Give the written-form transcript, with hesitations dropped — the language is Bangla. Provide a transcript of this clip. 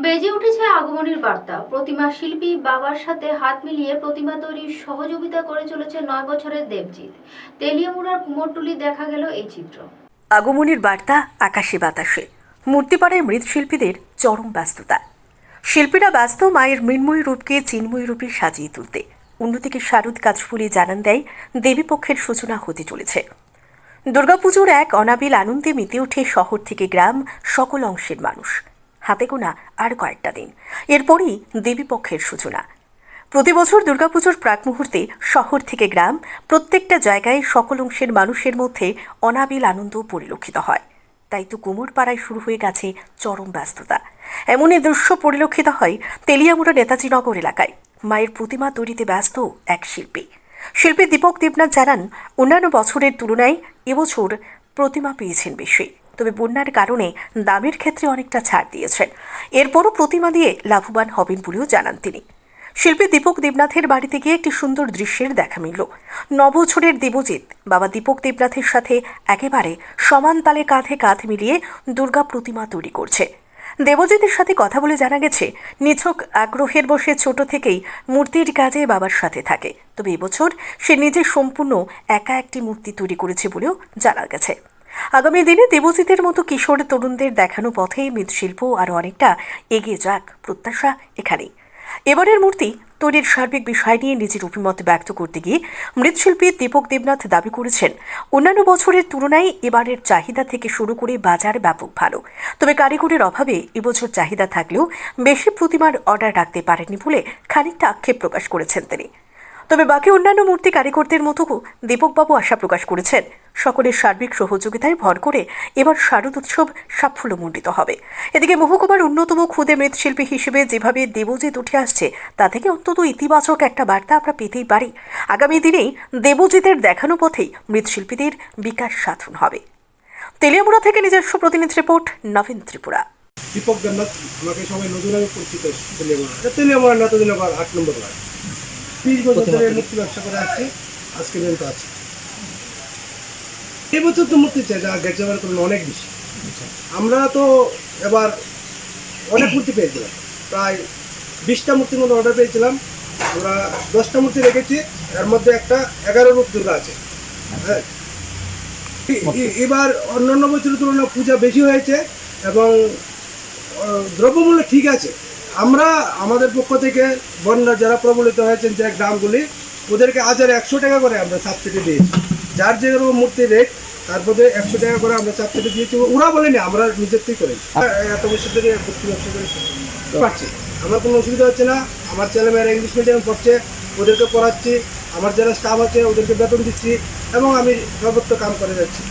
বেজে উঠেছে আগমনীর বার্তা। প্রতিমা শিল্পী বাবার সাথে হাত মিলিয়ে প্রতিমা তৈরির সহযোগিতা করে চলেছে 9 বছরের দেবজিৎ। তেলিয়ামুড়ার কুমোরটুলি দেখা গেল এই চিত্র। আগমনীর বার্তা আকাশে বাতাসে। মূর্তিপাড়ায় মৃৎশিল্পীদের চরম ব্যস্ততা। শিল্পীরা ব্যস্ত মায়ের মৃন্ময়ী রূপকে চিন্ময়ী রূপে সাজিয়ে তুলতে। অন্যদিকে শারদ কাজফুলি জানান দেয় দেবীপক্ষের সূচনা হতে চলেছে। দুর্গাপুজোর এক অনাবিল আনন্দে মেতে ওঠে শহর থেকে গ্রাম, সকল অংশের মানুষ। হাতে গোনা আর কয়েকটা দিন, এরপরই দেবীপক্ষের সূচনা। প্রতি বছর দুর্গাপুজোর প্রাক মুহূর্তে শহর থেকে গ্রাম, প্রত্যেকটা জায়গায় সকল অংশের মানুষের মধ্যে অনাবিল আনন্দ পরিলক্ষিত হয়। তাই তো কুমোরপাড়ায় শুরু হয়ে গেছে চরম ব্যস্ততা। এমনই দৃশ্য পরিলক্ষিত হয় তেলিয়ামুড়া নেতাজিনগর এলাকায়। মায়ের প্রতিমা তৈরিতে ব্যস্ত এক শিল্পী দীপক দেবনাথ জানান, অন্যান্য বছরের তুলনায় এবছর প্রতিমা পেয়েছেন বেশি, তবে বন্যার কারণে দামের ক্ষেত্রে অনেকটা ছাড় দিয়েছেন। এরপরও প্রতিমা দিয়ে লাভবান হবেন বলেও জানান তিনি। শিল্পী দীপক দেবনাথের বাড়িতে গিয়ে একটি সুন্দর দৃশ্যের দেখা মিলল। 9 বছরের দেবজিৎ বাবা দীপক দেবনাথের সাথে একেবারে সমান তালে কাঁধে কাঁধ মিলিয়ে দুর্গা প্রতিমা তৈরি করছে। দেবজিতের সাথে কথা বলে জানা গেছে, নিছক আগ্রহের বশে ছোট থেকেই মূর্তির কাজে বাবার সাথে থাকে, তবে এবছর সে নিজে সম্পূর্ণ একা একটি মূর্তি তৈরি করেছে বলেও জানা গেছে। আগামী দিনে দেবজিতের মতো কিশোর তরুণদের দেখানো পথে মৃৎশিল্প আরও অনেকটা এগিয়ে যাক, প্রত্যাশা এখানেই। এবারের মূর্তি তৈরির সার্বিক বিষয় নিয়ে নিজের অভিমত ব্যক্ত করতে গিয়ে মৃৎশিল্পী দীপক দেবনাথ দাবি করেছেন, অন্যান্য বছরের তুলনায় এবারের চাহিদা থেকে শুরু করে বাজার ব্যাপক ভালো, তবে কারিগরের অভাবে এবছর চাহিদা থাকলেও বেশি প্রতিমার অর্ডার রাখতে পারেননি বলে খানিকটা আক্ষেপ প্রকাশ করেছেন তিনি। তবে বাকি অন্যান্য মূর্তি কারিগরদের মতো দীপকবাবু আশা প্রকাশ করেছেন, সকলের সার্বিক সহযোগিতায় ভর করে এবার শারদ উৎসব সাফল্যমণ্ডিত হবে। এদিকে মহকুমার অন্যতম ক্ষুদে মৃৎশিল্পী হিসেবে যেভাবে দেবজিৎ উঠে আসছে, তা থেকে অন্তত ইতিবাচক একটা বার্তা আমরা পেতেই পারি। আগামী দিনেই দেবজিতের দেখানো পথেই মৃৎশিল্পীদের বিকাশ সাধন হবে। তেলিয়ামুড়া থেকে নিজস্ব প্রতিনিধি রিপোর্ট, নবীন ত্রিপুরা। দীপক দেবনাথ, আমাকে সবাই নতুন আগে পরিচিত। তেলিয়ামুড়া নেতাজিনগর 8 নম্বর ওয়ার্ড। 30 বছর ধরে মূর্তি ব্যবসা করে আসছি, আজকে পর্যন্ত আছে। এই বছর তো মূর্তি চাই, যা গেছে এবার করুন অনেক বেশি। আমরা তো এবার অনেক মূর্তি পেয়েছিলাম, প্রায় 20টা মূর্তির মধ্যে অর্ডার পেয়েছিলাম। আমরা 10টা মূর্তি রেখেছি, এর মধ্যে একটা 11 রূপ দুর্গা আছে। হ্যাঁ, এবার অন্যান্য বছরের তুলনায় পূজা বেশি হয়েছে এবং দ্রব্যমূল্য ঠিক আছে। আমরা আমাদের পক্ষ থেকে বন্যা যারা প্রবলিত হয়েছেন যে গ্রামগুলি, ওদেরকে 1100 টাকা করে আমরা সাবসিডি দিয়েছি। যার যেরকম মূর্তির রেট, তারপরে 100 টাকা করে আমরা সাবসিডি দিয়েছি। ওরা বলেনি, আমরা নিজের থেকে করেছি। এত বছর ধরে মূর্তি ব্যবসা করে পাচ্ছি, আমার কোনো অসুবিধা হচ্ছে না। আমার ছেলেমেয়েরা ইংলিশ মিডিয়াম পড়ছে, ওদেরকে পড়াচ্ছি। আমার যারা স্টাফ আছে ওদেরকে বেতন দিচ্ছি এবং আমি সর্বত্র কাম করে যাচ্ছি।